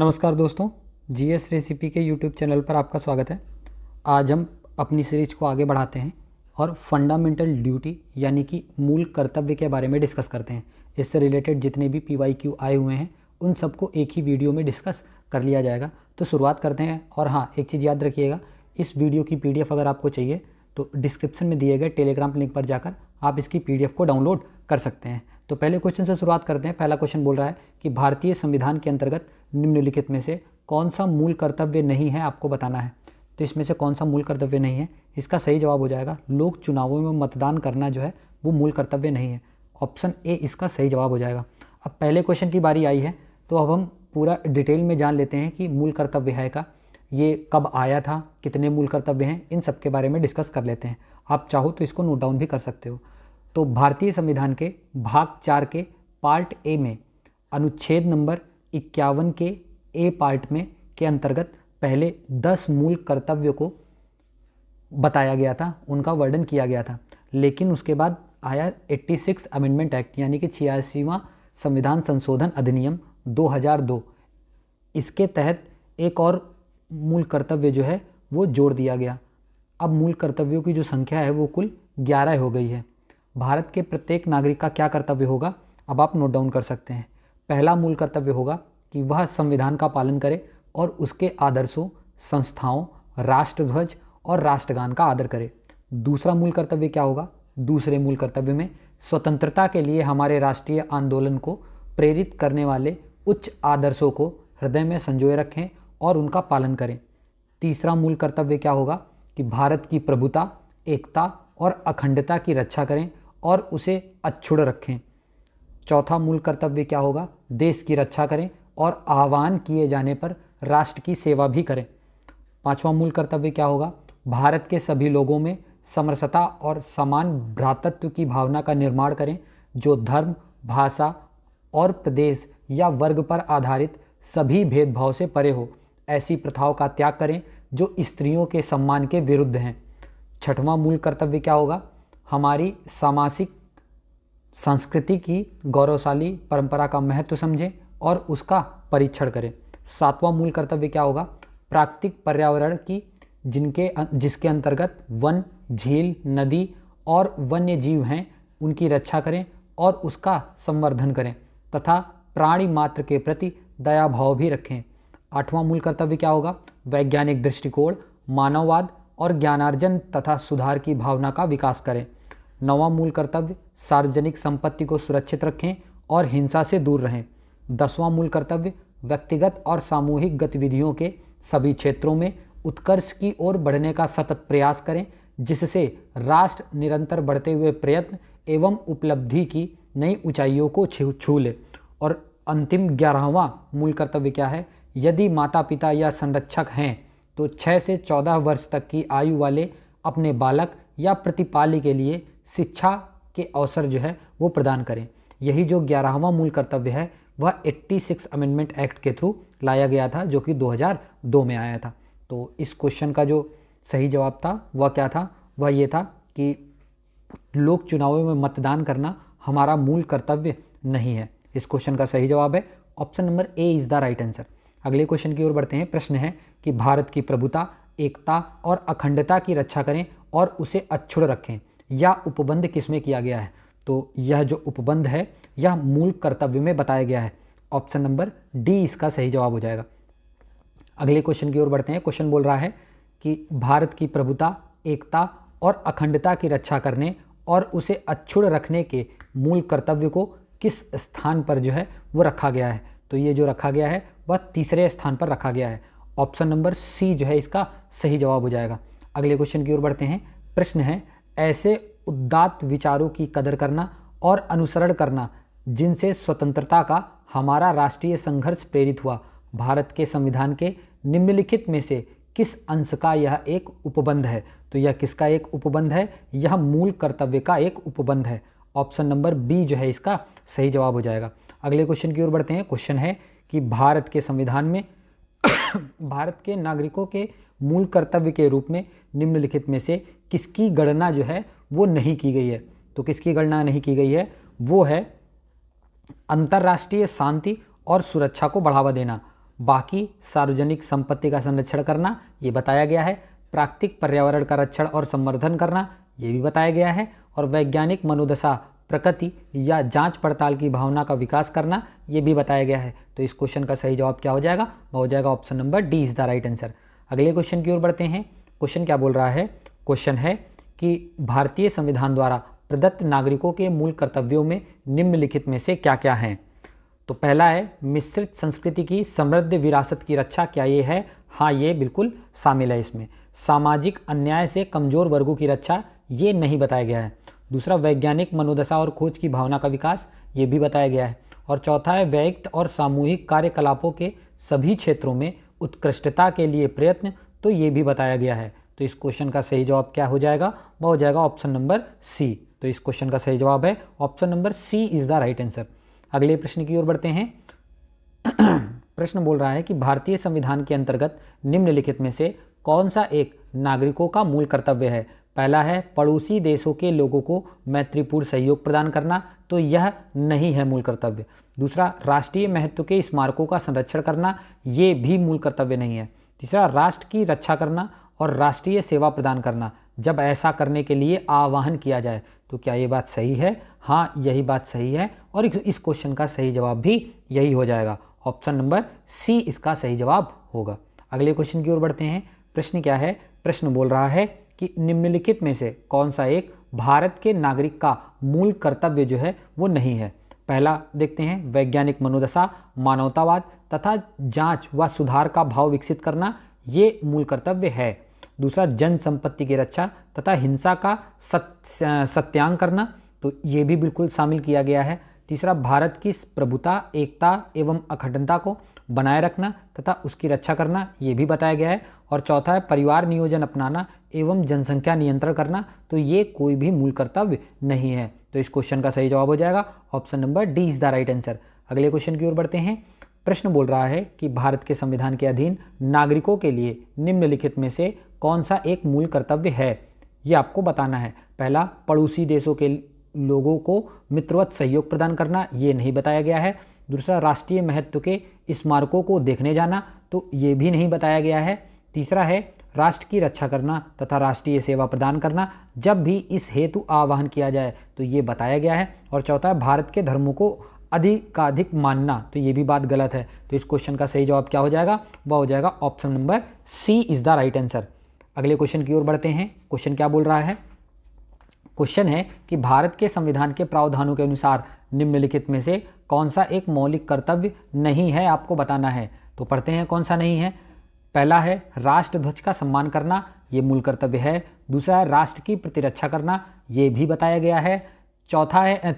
नमस्कार दोस्तों, GS recipe के यूट्यूब चैनल पर आपका स्वागत है। आज हम अपनी सीरीज को आगे बढ़ाते हैं और फंडामेंटल ड्यूटी यानी कि मूल कर्तव्य के बारे में डिस्कस करते हैं। इससे रिलेटेड जितने भी PYQ आए हुए हैं उन सबको एक ही वीडियो में डिस्कस कर लिया जाएगा। तो शुरुआत करते हैं। और हाँ, एक चीज़ याद रखिएगा, इस वीडियो की PDF अगर आपको चाहिए तो डिस्क्रिप्शन में दिए गए टेलीग्राम लिंक पर जाकर आप इसकी PDF को डाउनलोड कर सकते हैं। तो पहले क्वेश्चन से शुरुआत करते हैं। पहला क्वेश्चन बोल रहा है कि भारतीय संविधान के अंतर्गत निम्नलिखित में से कौन सा मूल कर्तव्य नहीं है, आपको बताना है। तो इसमें से कौन सा मूल कर्तव्य नहीं है, इसका सही जवाब हो जाएगा लोक चुनावों में मतदान करना जो है वो मूल कर्तव्य नहीं है। ऑप्शन ए इसका सही जवाब हो जाएगा। अब पहले क्वेश्चन की बारी आई है तो अब हम पूरा डिटेल में जान लेते हैं कि मूल कर्तव्य है का, ये कब आया था, कितने मूल कर्तव्य हैं, इन सब के बारे में डिस्कस कर लेते हैं। आप चाहो तो इसको नोट डाउन भी कर सकते हो। तो भारतीय संविधान के भाग 4 के पार्ट ए में अनुच्छेद नंबर 51 के ए पार्ट में के अंतर्गत पहले 10 मूल कर्तव्यों को बताया गया था, उनका वर्णन किया गया था। लेकिन उसके बाद आया 86 अमेंडमेंट एक्ट यानी कि 86वां संविधान संशोधन अधिनियम 2002। इसके तहत एक और मूल कर्तव्य जो है वो जोड़ दिया गया। अब मूल कर्तव्यों की जो संख्या है वो कुल 11 हो गई है। भारत के प्रत्येक नागरिक का क्या कर्तव्य होगा, अब आप नोट डाउन कर सकते हैं। पहला मूल कर्तव्य होगा कि वह संविधान का पालन करे और उसके आदर्शों, संस्थाओं, राष्ट्रध्वज और राष्ट्रगान का आदर करे। दूसरा मूल कर्तव्य क्या होगा, दूसरे मूल कर्तव्य में स्वतंत्रता के लिए हमारे राष्ट्रीय आंदोलन को प्रेरित करने वाले उच्च आदर्शों को हृदय में संजोए रखें और उनका पालन करें। तीसरा मूल कर्तव्य क्या होगा कि भारत की प्रभुता, एकता और अखंडता की रक्षा करें और उसे अक्षुण्ण रखें। चौथा मूल कर्तव्य क्या होगा, देश की रक्षा करें और आह्वान किए जाने पर राष्ट्र की सेवा भी करें। पांचवा मूल कर्तव्य क्या होगा, भारत के सभी लोगों में समरसता और समान भ्रातृत्व की भावना का निर्माण करें, जो धर्म, भाषा और प्रदेश या वर्ग पर आधारित सभी भेदभाव से परे हो। ऐसी प्रथाओं का त्याग करें जो स्त्रियों के सम्मान के विरुद्ध हैं। छठवां मूल कर्तव्य क्या होगा, हमारी सामाजिक संस्कृति की गौरवशाली परंपरा का महत्व समझें और उसका परीक्षण करें। सातवां मूल कर्तव्य क्या होगा, प्राकृतिक पर्यावरण की जिसके अंतर्गत वन, झील, नदी और वन्य जीव हैं उनकी रक्षा करें और उसका संवर्धन करें तथा प्राणी मात्र के प्रति दया भाव भी रखें। आठवां मूल कर्तव्य क्या होगा, वैज्ञानिक दृष्टिकोण, मानववाद और ज्ञानार्जन तथा सुधार की भावना का विकास करें। नौवां मूल कर्तव्य सार्वजनिक संपत्ति को सुरक्षित रखें और हिंसा से दूर रहें। 10वां मूल कर्तव्य व्यक्तिगत और सामूहिक गतिविधियों के सभी क्षेत्रों में उत्कर्ष की ओर बढ़ने का सतत प्रयास करें, जिससे राष्ट्र निरंतर बढ़ते हुए प्रयत्न एवं उपलब्धि की नई ऊंचाइयों को छू ले। और अंतिम 11वां मूल कर्तव्य क्या है, यदि माता पिता या संरक्षक हैं तो 6 से 14 वर्ष तक की आयु वाले अपने बालक या प्रतिपाली के लिए शिक्षा के अवसर जो है वो प्रदान करें। यही जो 11वां मूल कर्तव्य है वह 86 अमेंडमेंट एक्ट के थ्रू लाया गया था, जो कि 2002 में आया था। तो इस क्वेश्चन का जो सही जवाब था वह क्या था, वह ये था कि लोक चुनावों में मतदान करना हमारा मूल कर्तव्य नहीं है। इस क्वेश्चन का सही जवाब है option number A is the right answer. अगले क्वेश्चन की ओर बढ़ते हैं। प्रश्न है कि भारत की प्रभुता, एकता और अखंडता की रक्षा करें और उसे अक्षुण्ण रखें। यह उपबंध किसमें किया गया है, तो यह जो उपबंध है यह मूल कर्तव्य में बताया गया है। ऑप्शन नंबर डी इसका सही जवाब हो जाएगा। अगले क्वेश्चन की ओर बढ़ते हैं। क्वेश्चन बोल रहा है कि भारत की प्रभुता, एकता और अखंडता की रक्षा करने और उसे अक्षुण्ण रखने के मूल कर्तव्य को किस स्थान पर जो है वो रखा गया है, तो ये जो रखा गया है वह तीसरे स्थान पर रखा गया है। ऑप्शन नंबर सी जो है इसका सही जवाब हो जाएगा। अगले क्वेश्चन की ओर बढ़ते हैं। प्रश्न है, ऐसे उदात्त विचारों की कदर करना और अनुसरण करना जिनसे स्वतंत्रता का हमारा राष्ट्रीय संघर्ष प्रेरित हुआ, भारत के संविधान के निम्नलिखित में से किस अंश का यह एक उपबंध है, तो यह किसका एक उपबंध है, यह मूल कर्तव्य का एक उपबंध है। ऑप्शन नंबर बी जो है इसका सही जवाब हो जाएगा। अगले क्वेश्चन की ओर बढ़ते हैं। क्वेश्चन है कि भारत के संविधान में भारत के नागरिकों के मूल कर्तव्य के रूप में निम्नलिखित में से किसकी गणना जो है वो नहीं की गई है, तो किसकी गणना नहीं की गई है, वो है अंतर्राष्ट्रीय शांति और सुरक्षा को बढ़ावा देना, बाकी सार्वजनिक संपत्ति का संरक्षण करना, ये बताया गया है। प्राकृतिक पर्यावरण का रक्षण और संवर्धन करना, ये भी बताया गया है। और वैज्ञानिक मनोदशा, प्रकृति या जांच पड़ताल की भावना का विकास करना, ये भी बताया गया है। तो इस क्वेश्चन का सही जवाब क्या हो जाएगा? वो हो जाएगा option number D is the right answer. अगले क्वेश्चन की ओर बढ़ते हैं। क्वेश्चन क्या बोल रहा है? क्वेश्चन है कि भारतीय संविधान द्वारा प्रदत्त नागरिकों के मूल कर्तव्यों में निम्नलिखित में से क्या क्या हैं? तो पहला है मिश्रित संस्कृति की समृद्ध विरासत की रक्षा, क्या ये है? हाँ, ये बिल्कुल शामिल है इसमें। सामाजिक अन्याय से कमजोर वर्गों की रक्षा, ये नहीं बताया गया है। दूसरा, वैज्ञानिक मनोदशा और खोज की भावना का विकास, ये भी बताया गया है। और चौथा है व्यक्ति और सामूहिक कार्यकलापों के सभी क्षेत्रों में उत्कृष्टता के लिए प्रयत्न, तो ये भी बताया गया है। तो इस क्वेश्चन का सही जवाब क्या हो जाएगा? वह हो जाएगा ऑप्शन नंबर सी। तो इस क्वेश्चन का सही जवाब है option number C is the right answer. अगले प्रश्न की ओर बढ़ते हैं। प्रश्न बोल रहा है कि भारतीय संविधान के अंतर्गत निम्नलिखित में से कौन सा एक नागरिकों का मूल कर्तव्य है? पहला है पड़ोसी देशों के लोगों को मैत्रीपूर्ण सहयोग प्रदान करना, तो यह नहीं है मूल कर्तव्य। दूसरा, राष्ट्रीय महत्व के स्मारकों का संरक्षण करना, ये भी मूल कर्तव्य नहीं है। तीसरा, राष्ट्र की रक्षा करना और राष्ट्रीय सेवा प्रदान करना, जब ऐसा करने के लिए आह्वान किया जाए। तो क्या ये बात सही है? हाँ, यही बात सही है। और इस क्वेश्चन का सही जवाब भी यही हो जाएगा। ऑप्शन नंबर सी इसका सही जवाब होगा। अगले क्वेश्चन की ओर बढ़ते हैं। प्रश्न क्या है? प्रश्न बोल रहा है कि निम्नलिखित में से कौन सा एक भारत के नागरिक का मूल कर्तव्य जो है वो नहीं है? पहला देखते हैं, वैज्ञानिक मनोदशा, मानवतावाद तथा जांच व सुधार का भाव विकसित करना, ये मूल कर्तव्य है। दूसरा, जन संपत्ति की रक्षा तथा हिंसा का सत्यांग करना, तो ये भी बिल्कुल शामिल किया गया है। तीसरा, भारत की प्रभुता, एकता एवं अखंडता को बनाए रखना तथा उसकी रक्षा करना, ये भी बताया गया है। और चौथा है परिवार नियोजन अपनाना एवं जनसंख्या नियंत्रण करना, तो ये कोई भी मूल कर्तव्य नहीं है। तो इस क्वेश्चन का सही जवाब हो जाएगा option number D is the right answer. अगले क्वेश्चन की ओर बढ़ते हैं। प्रश्न बोल रहा है कि भारत के संविधान के अधीन नागरिकों के लिए निम्नलिखित में से कौन सा एक मूल कर्तव्य है? ये आपको बताना है। पहला, पड़ोसी देशों के लोगों को मित्रवत सहयोग प्रदान करना, ये नहीं बताया गया है। दूसरा, राष्ट्रीय महत्व के स्मारकों को देखने जाना, तो ये भी नहीं बताया गया है। तीसरा है राष्ट्र की रक्षा करना तथा राष्ट्रीय सेवा प्रदान करना, जब भी इस हेतु आह्वान किया जाए, तो ये बताया गया है। और चौथा है भारत के धर्मों को अधिकाधिक मानना, तो ये भी बात गलत है। तो इस क्वेश्चन का सही जवाब क्या हो जाएगा? वह हो जाएगा option number C is the right answer. अगले क्वेश्चन की ओर बढ़ते हैं। क्वेश्चन क्या बोल रहा है? क्वेश्चन है कि भारत के संविधान के प्रावधानों के अनुसार निम्नलिखित में से कौन सा एक मौलिक कर्तव्य नहीं है, आपको बताना है। तो पढ़ते हैं कौन सा नहीं है। पहला है राष्ट्रध्वज का सम्मान करना, ये मूल कर्तव्य है। दूसरा है राष्ट्र की प्रतिरक्षा करना, ये भी बताया गया है।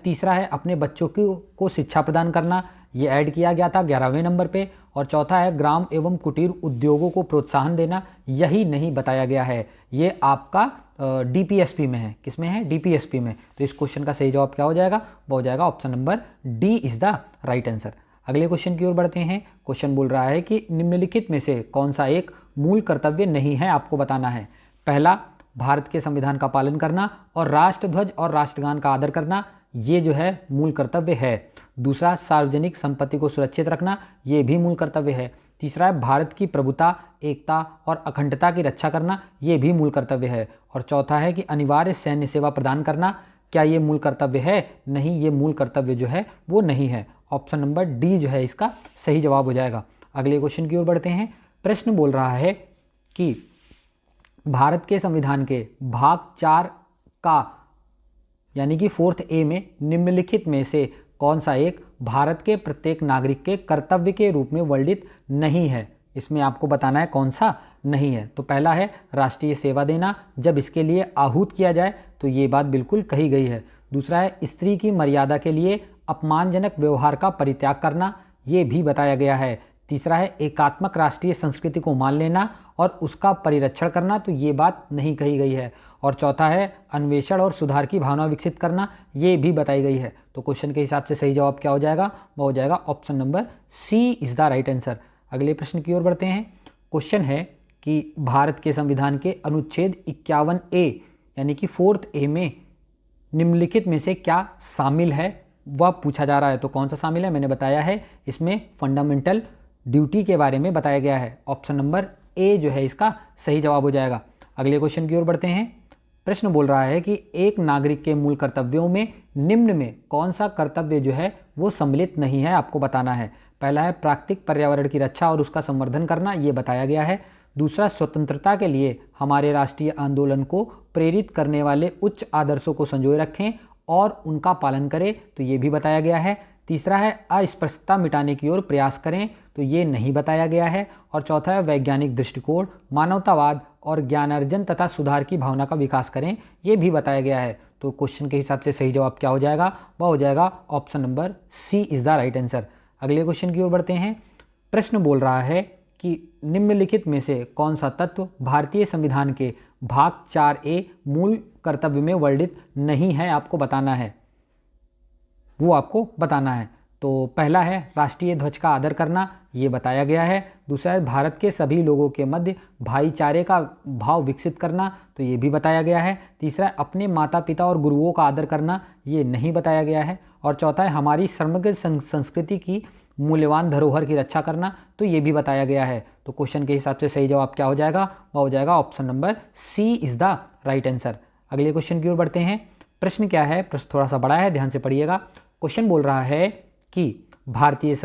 तीसरा है अपने बच्चों को शिक्षा प्रदान करना, ये ऐड किया गया था 11वें नंबर पे। और चौथा है ग्राम एवं कुटीर उद्योगों को प्रोत्साहन देना, यही नहीं बताया गया है। ये आपका डीपीएसपी में है। किस में है? डीपीएसपी में। तो इस क्वेश्चन का सही जवाब क्या हो जाएगा? वो हो जाएगा option number D is the right answer. अगले क्वेश्चन की ओर बढ़ते हैं। क्वेश्चन बोल रहा है कि निम्नलिखित में से कौन सा एक मूल कर्तव्य नहीं है, आपको बताना है। पहला, भारत के संविधान का पालन करना और राष्ट्रध्वज और राष्ट्रगान का आदर करना, ये जो है मूल कर्तव्य है। दूसरा, सार्वजनिक संपत्ति को सुरक्षित रखना, ये भी मूल कर्तव्य है। तीसरा है भारत की प्रभुता, एकता और अखंडता की रक्षा करना, ये भी मूल कर्तव्य है। और चौथा है कि अनिवार्य सैन्य सेवा प्रदान करना, क्या ये मूल कर्तव्य है? नहीं, ये मूल कर्तव्य जो है वो नहीं है। ऑप्शन नंबर डी जो है इसका सही जवाब हो जाएगा। अगले क्वेश्चन की ओर बढ़ते हैं। प्रश्न बोल रहा है कि भारत के संविधान के भाग 4 का यानी कि 4th ए में निम्नलिखित में से कौन सा एक भारत के प्रत्येक नागरिक के कर्तव्य के रूप में वर्णित नहीं है? इसमें आपको बताना है कौन सा नहीं है। तो पहला है राष्ट्रीय सेवा देना, जब इसके लिए आहूत किया जाए, तो ये बात बिल्कुल कही गई है। दूसरा है स्त्री की मर्यादा के लिए अपमानजनक व्यवहार का परित्याग करना, ये भी बताया गया है। तीसरा है एकात्मक राष्ट्रीय संस्कृति को मान लेना और उसका परिरक्षण करना, तो ये बात नहीं कही गई है। और चौथा है अन्वेषण और सुधार की भावना विकसित करना, ये भी बताई गई है। तो क्वेश्चन के हिसाब से सही जवाब क्या हो जाएगा? वो हो जाएगा option number C is the right answer. अगले प्रश्न की ओर बढ़ते हैं। क्वेश्चन है कि भारत के संविधान के अनुच्छेद 51A यानी कि 4th ए में निम्नलिखित में से क्या शामिल है, वह पूछा जा रहा है। तो कौन सा शामिल है? मैंने बताया है इसमें फंडामेंटल ड्यूटी के बारे में बताया गया है। ऑप्शन नंबर ए जो है इसका सही जवाब हो जाएगा। अगले क्वेश्चन की ओर बढ़ते हैं। प्रश्न बोल रहा है कि एक नागरिक के मूल कर्तव्यों में निम्न में कौन सा कर्तव्य जो है वो सम्मिलित नहीं है, आपको बताना है। पहला है प्राकृतिक पर्यावरण की रक्षा और उसका संवर्धन करना, ये बताया गया है। दूसरा, स्वतंत्रता के लिए हमारे राष्ट्रीय आंदोलन को प्रेरित करने वाले उच्च आदर्शों को संजोए रखें और उनका पालन करें, तो ये भी बताया गया है। तीसरा है अस्पृश्यता मिटाने की ओर प्रयास करें, तो ये नहीं बताया गया है। और चौथा है वैज्ञानिक दृष्टिकोण, मानवतावाद और ज्ञानार्जन तथा सुधार की भावना का विकास करें, ये भी बताया गया है। तो क्वेश्चन के हिसाब से सही जवाब क्या हो जाएगा, वह हो जाएगा option number C is the right answer. अगले क्वेश्चन की ओर बढ़ते हैं। प्रश्न बोल रहा है कि निम्नलिखित में से कौन सा तत्व भारतीय संविधान के भाग 4A मूल कर्तव्य में वर्णित नहीं है, आपको बताना है, वो आपको बताना है। तो पहला है राष्ट्रीय ध्वज का आदर करना, ये बताया गया है। दूसरा है भारत के सभी लोगों के मध्य भाईचारे का भाव विकसित करना, तो ये भी बताया गया है। तीसरा है अपने माता पिता और गुरुओं का आदर करना, ये नहीं बताया गया है। और चौथा है हमारी समग्र संस्कृति की मूल्यवान धरोहर की रक्षा करना, तो ये भी बताया गया है। तो क्वेश्चन के हिसाब से सही जवाब क्या हो जाएगा, वह हो जाएगा option number C is the right answer. अगले क्वेश्चन की ओर बढ़ते हैं। प्रश्न क्या है, प्रश्न थोड़ा सा बड़ा है, ध्यान से पढ़िएगा। क्वेश्चन बोल रहा है कि भारतीय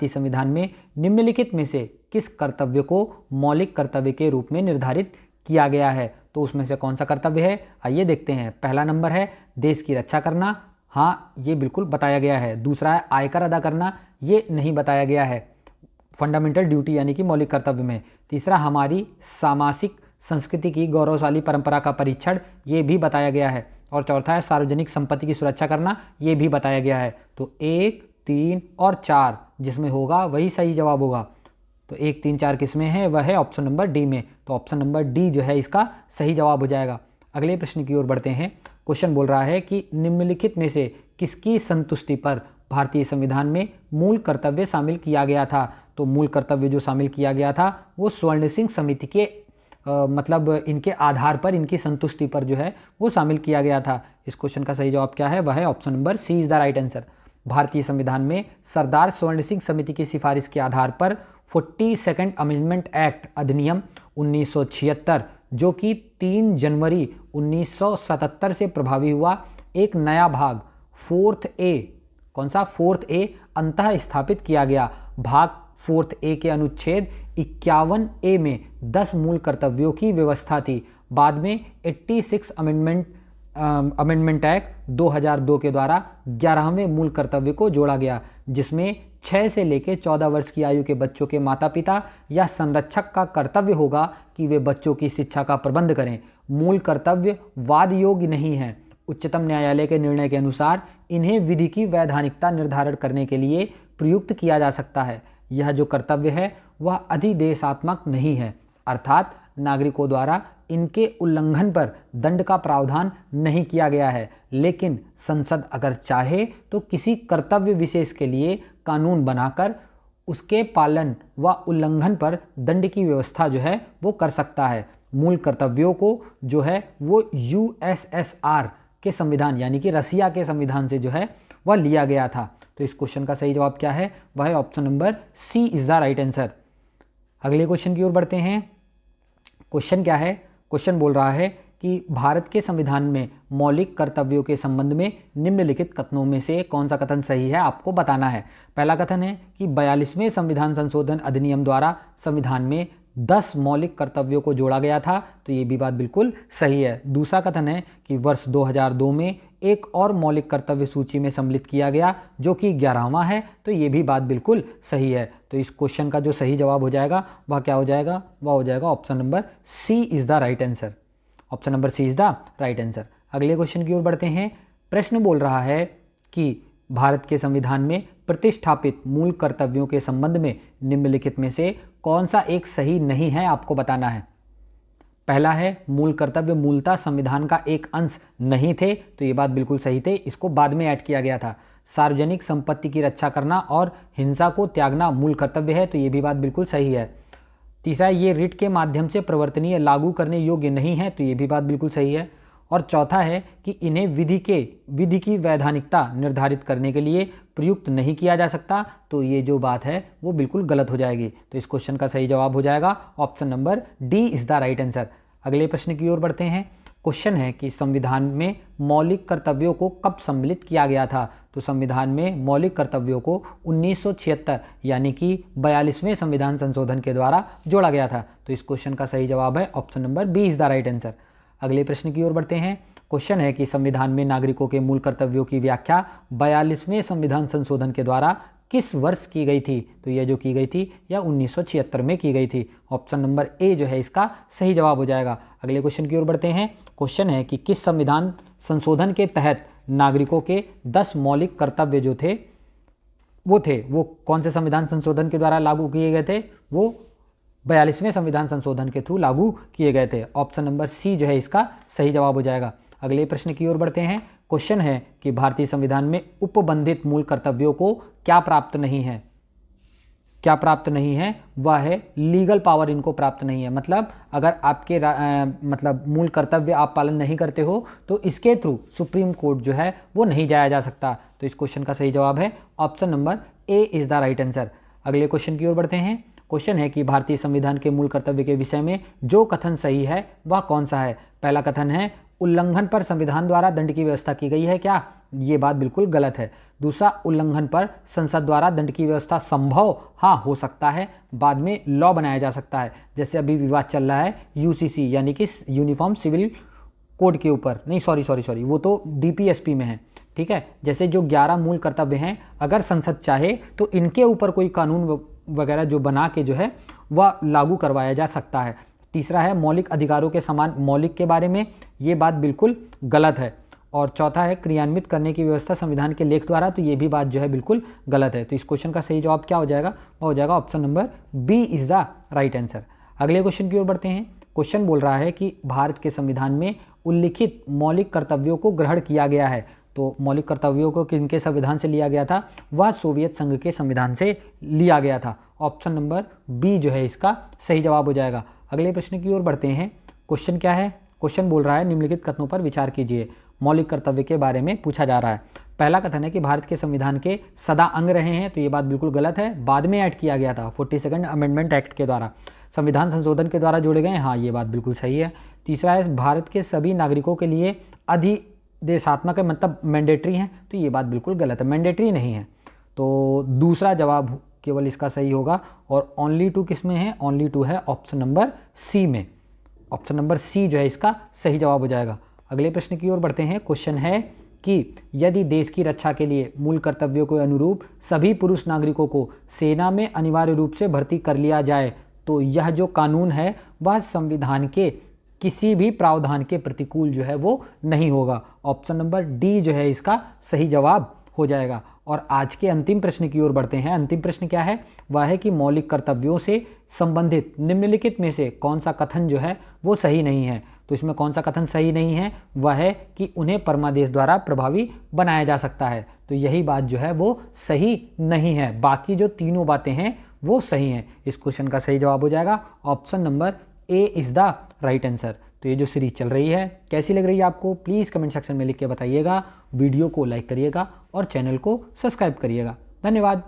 संविधान में निम्नलिखित में से किस कर्तव्य को मौलिक कर्तव्य के रूप में निर्धारित किया गया है, तो उसमें से कौन सा कर्तव्य है, आइए देखते हैं। पहला नंबर है देश की रक्षा करना, हाँ ये बिल्कुल बताया गया है। दूसरा है आयकर अदा करना, ये नहीं बताया गया है फंडामेंटल ड्यूटी यानी कि मौलिक कर्तव्य में। तीसरा हमारी सामाजिक संस्कृति की गौरवशाली परंपरा का परीक्षण, ये भी बताया गया है। और चौथा है सार्वजनिक संपत्ति की सुरक्षा करना, ये भी बताया गया है। तो 1, 3 और 4 जिसमें होगा वही सही जवाब होगा। तो 1, 3, 4 किसमें है, वह है ऑप्शन नंबर डी में। तो ऑप्शन नंबर डी जो है इसका सही जवाब हो जाएगा। अगले प्रश्न की ओर बढ़ते हैं। क्वेश्चन बोल रहा है कि निम्नलिखित में से किसकी संतुष्टि पर भारतीय संविधान में मूल कर्तव्य शामिल किया गया था, तो मूल कर्तव्य जो शामिल किया गया था वो स्वर्ण सिंह समिति के मतलब इनके आधार पर, इनकी संतुष्टि पर जो है वो शामिल किया गया था। इस क्वेश्चन का सही जवाब क्या है, वह है option number C is the right answer. भारतीय संविधान में सरदार स्वर्ण सिंह समिति की सिफारिश के आधार पर 42nd अमेंडमेंट एक्ट अधिनियम 1976 जो कि 3 जनवरी 1977 से प्रभावी हुआ, एक नया भाग 4th A, कौन सा 4th A अंतः स्थापित किया गया। भाग 4th A के अनुच्छेद 51A में 10 मूल कर्तव्यों की व्यवस्था थी। बाद में 86 अमेंडमेंट एक्ट 2002 के द्वारा 11वें मूल कर्तव्य को जोड़ा गया, जिसमें 6 से लेकर 14 वर्ष की आयु के बच्चों के माता पिता या संरक्षक का कर्तव्य होगा कि वे बच्चों की शिक्षा का प्रबंध करें। मूल कर्तव्य वाद योग्य नहीं है। उच्चतम न्यायालय के निर्णय के अनुसार इन्हें विधि की वैधानिकता निर्धारण करने के लिए प्रयुक्त किया जा सकता है। यह जो कर्तव्य है वह अधिदेशात्मक नहीं है, अर्थात नागरिकों द्वारा इनके उल्लंघन पर दंड का प्रावधान नहीं किया गया है, लेकिन संसद अगर चाहे तो किसी कर्तव्य विशेष के लिए कानून बनाकर उसके पालन व उल्लंघन पर दंड की व्यवस्था जो है वो कर सकता है। मूल कर्तव्यों को जो है वो USSR के संविधान यानी कि रसिया के संविधान से जो है वह लिया गया था। तो इस क्वेश्चन का सही जवाब क्या है, वह है option number C is the right answer. अगले क्वेश्चन की ओर बढ़ते हैं। क्वेश्चन क्या है, क्वेश्चन बोल रहा है कि भारत के संविधान में मौलिक कर्तव्यों के संबंध में निम्नलिखित कथनों में से कौन सा कथन सही है, आपको बताना है। पहला कथन है कि 42वें संविधान संशोधन अधिनियम द्वारा संविधान में 10 मौलिक कर्तव्यों को जोड़ा गया था, तो ये भी बात बिल्कुल सही है। दूसरा कथन है कि वर्ष 2002 में एक और मौलिक कर्तव्य सूची में सम्मिलित किया गया जो कि 11वां है, तो ये भी बात बिल्कुल सही है। तो इस क्वेश्चन का जो सही जवाब हो जाएगा वह क्या हो जाएगा, वह हो जाएगा option number C is the right answer. Option number C is the right answer. अगले क्वेश्चन की ओर बढ़ते हैं। प्रश्न बोल रहा है कि भारत के संविधान में प्रतिष्ठापित मूल कर्तव्यों के संबंध में निम्नलिखित में से कौन सा एक सही नहीं है, आपको बताना है। पहला है मूल कर्तव्य मूलतः संविधान का एक अंश नहीं थे, तो ये बात बिल्कुल सही थे, इसको बाद में ऐड किया गया था। सार्वजनिक संपत्ति की रक्षा करना और हिंसा को त्यागना मूल कर्तव्य है, तो ये भी बात बिल्कुल सही है। तीसरा, ये रिट के माध्यम से प्रवर्तनीय लागू करने योग्य नहीं है, तो ये भी बात बिल्कुल सही है। और चौथा है कि इन्हें विधि की वैधानिकता निर्धारित करने के लिए प्रयुक्त नहीं किया जा सकता। तो ये जो बात है वो बिल्कुल गलत हो जाएगी। तो इस क्वेश्चन का सही जवाब हो जाएगा option number D is the right answer. अगले प्रश्न की ओर बढ़ते हैं। क्वेश्चन है कि संविधान में मौलिक कर्तव्यों को कब सम्मिलित किया गया था। तो संविधान में मौलिक कर्तव्यों को 1976 यानी कि 42वें संविधान संशोधन के द्वारा जोड़ा गया था। तो इस क्वेश्चन का सही जवाब है option number B is the right answer. अगले प्रश्न की ओर बढ़ते हैं। क्वेश्चन है कि संविधान में नागरिकों के मूल कर्तव्यों की व्याख्या 42वें संविधान संशोधन के द्वारा किस वर्ष की गई थी। तो यह जो की गई थी यह 1976 में की गई थी। ऑप्शन नंबर ए जो है इसका सही जवाब हो जाएगा। अगले क्वेश्चन की ओर बढ़ते हैं। क्वेश्चन है कि किस संविधान संशोधन के तहत नागरिकों के 10 मौलिक कर्तव्य जो थे वो कौन से संविधान संशोधन के द्वारा लागू किए गए थे। वो 42वें संविधान संशोधन के थ्रू लागू किए गए थे। ऑप्शन नंबर सी जो है इसका सही जवाब हो जाएगा। अगले प्रश्न की ओर बढ़ते हैं। क्वेश्चन है कि भारतीय संविधान में उपबंधित मूल कर्तव्यों को क्या प्राप्त नहीं है। क्या प्राप्त नहीं है, वह है लीगल पावर इनको प्राप्त नहीं है। मतलब अगर आपके मतलब मूल कर्तव्य आप पालन नहीं करते हो तो इसके थ्रू सुप्रीम कोर्ट जो है वो नहीं जाया जा सकता। तो इस क्वेश्चन का सही जवाब है option number A is the right answer. अगले क्वेश्चन की ओर बढ़ते हैं। क्वेश्चन है कि भारतीय संविधान के मूल कर्तव्य के विषय में जो कथन सही है वह कौन सा है। पहला कथन है उल्लंघन पर संविधान द्वारा दंड की व्यवस्था की गई है क्या। ये बात बिल्कुल गलत है। दूसरा, उल्लंघन पर संसद द्वारा दंड की व्यवस्था संभव हाँ हो सकता है, बाद में लॉ बनाया जा सकता है। जैसे अभी विवाद चल रहा है यूसीसी यानी कि यूनिफॉर्म सिविल कोड के ऊपर, नहीं सॉरी वो तो डीपीएसपी में है, ठीक है। जैसे जो 11 मूल कर्तव्य हैं, अगर संसद चाहे तो इनके ऊपर कोई कानून वगैरह जो बना के जो है वह लागू करवाया जा सकता है। तीसरा है मौलिक अधिकारों के समान मौलिक के बारे में, ये बात बिल्कुल गलत है। और चौथा है क्रियान्वित करने की व्यवस्था संविधान के लेख द्वारा, तो ये भी बात जो है बिल्कुल गलत है। तो इस क्वेश्चन का सही जवाब क्या हो जाएगा, वो हो जाएगा option number B is the right answer. अगले क्वेश्चन की ओर बढ़ते हैं। क्वेश्चन बोल रहा है कि भारत के संविधान में उल्लिखित मौलिक कर्तव्यों को ग्रहण किया गया है। तो मौलिक कर्तव्यों को किनके संविधान से लिया गया था, वह सोवियत संघ के संविधान से लिया गया था। ऑप्शन नंबर बी जो है इसका सही जवाब हो जाएगा। अगले प्रश्न की ओर बढ़ते हैं। क्वेश्चन क्या है, क्वेश्चन बोल रहा है निम्नलिखित कथनों पर विचार कीजिए। मौलिक कर्तव्य के बारे में पूछा जा रहा है। पहला कथन है कि भारत के संविधान के सदा अंग रहे हैं, तो ये बात बिल्कुल गलत है, बाद में ऐड किया गया था 42nd अमेंडमेंट एक्ट के द्वारा, संविधान संशोधन के द्वारा जोड़े गए, हाँ ये बात बिल्कुल सही है। तीसरा है भारत के सभी नागरिकों के लिए अधिदेशात्मक है, मतलब मैंडेटरी हैं, तो ये बात बिल्कुल गलत है, मैंडेटरी नहीं है। तो दूसरा जवाब केवल इसका सही होगा। और ओनली टू किस में है, ओनली टू है ऑप्शन नंबर सी में। ऑप्शन नंबर सी जो है इसका सही जवाब हो जाएगा। अगले प्रश्न की ओर बढ़ते हैं। क्वेश्चन है कि यदि देश की रक्षा के लिए मूल कर्तव्यों के अनुरूप सभी पुरुष नागरिकों को सेना में अनिवार्य रूप से भर्ती कर लिया जाए तो यह जो कानून है वह संविधान के किसी भी प्रावधान के प्रतिकूल जो है वो नहीं होगा। ऑप्शन नंबर डी जो है इसका सही जवाब हो जाएगा। और आज के अंतिम प्रश्न की ओर बढ़ते हैं। अंतिम प्रश्न क्या है, वह है कि मौलिक कर्तव्यों से संबंधित निम्नलिखित में से कौन सा कथन जो है वो सही नहीं है। तो इसमें कौन सा कथन सही नहीं है, वह है कि उन्हें परमादेश द्वारा प्रभावी बनाया जा सकता है। तो यही बात जो है वो सही नहीं है, बाकी जो तीनों बातें हैं वो सही हैं। इस क्वेश्चन का सही जवाब हो जाएगा option number A is the right answer. तो ये जो सीरीज चल रही है कैसी लग रही है आपको, प्लीज़ कमेंट सेक्शन में लिख के बताइएगा। वीडियो को लाइक करिएगा और चैनल को सब्सक्राइब करिएगा। धन्यवाद।